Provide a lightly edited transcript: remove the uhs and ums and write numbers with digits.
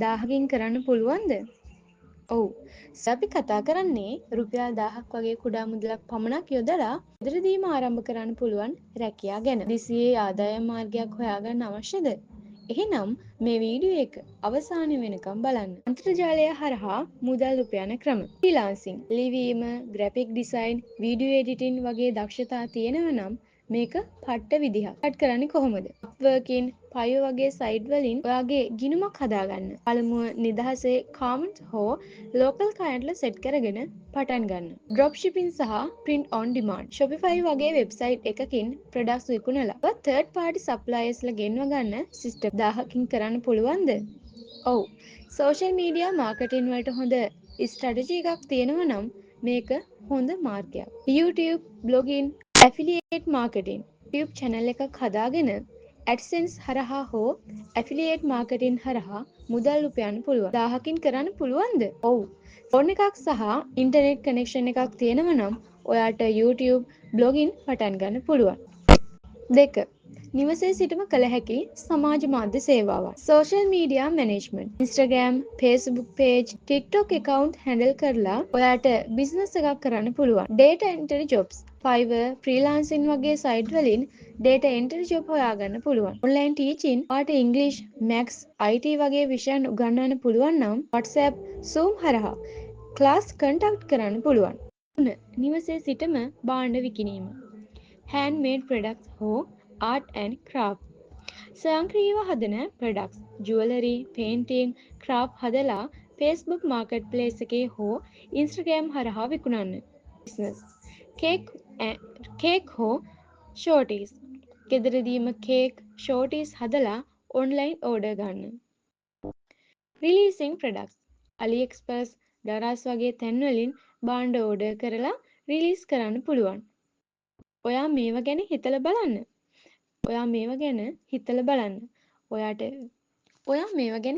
1000කින් කරන්න පුළුවන්ද? ඔව්. අපි කතා කරන්නේ රුපියල් 1000ක් වගේ කුඩා මුදලක් පමණක් යොදලා ඉදිරිදීම ආරම්භ කරන්න පුළුවන් රැකියා ගැන. දිසියේ ආදායම් මාර්ගයක් හොයාගන්න අවශ්‍යද? එහෙනම් මේ වීඩියෝ එක අවසානය වෙනකම් බලන්න. අන්තර්ජාලය හරහා මුදල් උපයන ක්‍රම. ෆ්‍රීලාන්සින්, ලිවීම, ග්‍රැෆික් ඩිසයින්, වීඩියෝ එඩිටින් වගේ දක්ෂතා තියෙනව නම් මේක පට්ට විදිහක්. ස්ටාර්ට් කරන්නේ කොහොමද? Upworkin, Fiverr වගේ සයිට් වලින් ඔයාගේ ගිණුමක් හදාගන්න. පළමුව නිදහසේ කමෙන්ට් හෝ ලෝකල් කයන්ට්ලා සෙට් කරගෙන පටන් ගන්න. ඩ්‍රොප් shipping සහ print on demand. Shopify වගේ වෙබ්සයිට් එකකින් ප්‍රොඩක්ට්ස් විකුණලා third party suppliersලා ගෙන්ව ගන්න සිස්ටම් 1000කින් කරන්න පුළුවන්ද? ඔව්. සෝෂල් මීඩියා මාකටිං වලට හොඳ ස්ට්‍රැටජි එකක් තියෙනවා නම් මේක හොඳ මාර්ගයක්. YouTube, blogging, affiliate marketing. YouTube channel එකක් හදාගෙන AdSense හරහා හෝ affiliate marketing හරහා මුදල් උපයන්න පුළුවන්. 1000කින් කරන්න පුළුවන්ද? ඔව්. ෆෝන් එකක් සහ ඉන්ටර්නෙට් කනෙක්ෂන් එකක් තියෙනවා නම් ඔයාට YouTube, blogging පටන් ගන්න පුළුවන්. 2. නිවසේ සිටම කළ හැකි සමාජ මාධ්‍ය සේවාවන්. Social media management. Instagram, Facebook page, TikTok account handle කරලා ඔයාට business එකක් කරන්න පුළුවන්. Data entry jobs. Fiverr, freelancing වගේ site වලින් data entry job හොයාගන්න පුළුවන්. Online teaching. ඔයාට English, Maths, IT වගේ විෂයන් උගන්වන්න පුළුවන් නම් WhatsApp, Zoom හරහා class conduct කරන්න පුළුවන්. 3. නිවසේ සිටම භාණ්ඩ විකිණීම. handmade products හෝ art and craft. ස්වයංක්‍රීයව හදන products, jewelry, painting, craft හදලා Facebook marketplace එකේ හෝ Instagram හරහා විකුණන්න. business. cake හෝ shorties. ගෙදරදීම cake, shorties හදලා online order ගන්න. releasing products. AliExpress, Daraz වගේ තැන්වලින් භාණ්ඩ order කරලා release කරන්න පුළුවන්. ඔයා මේව ගැන හිතලා බලන්න. ඔයා මේව ගැන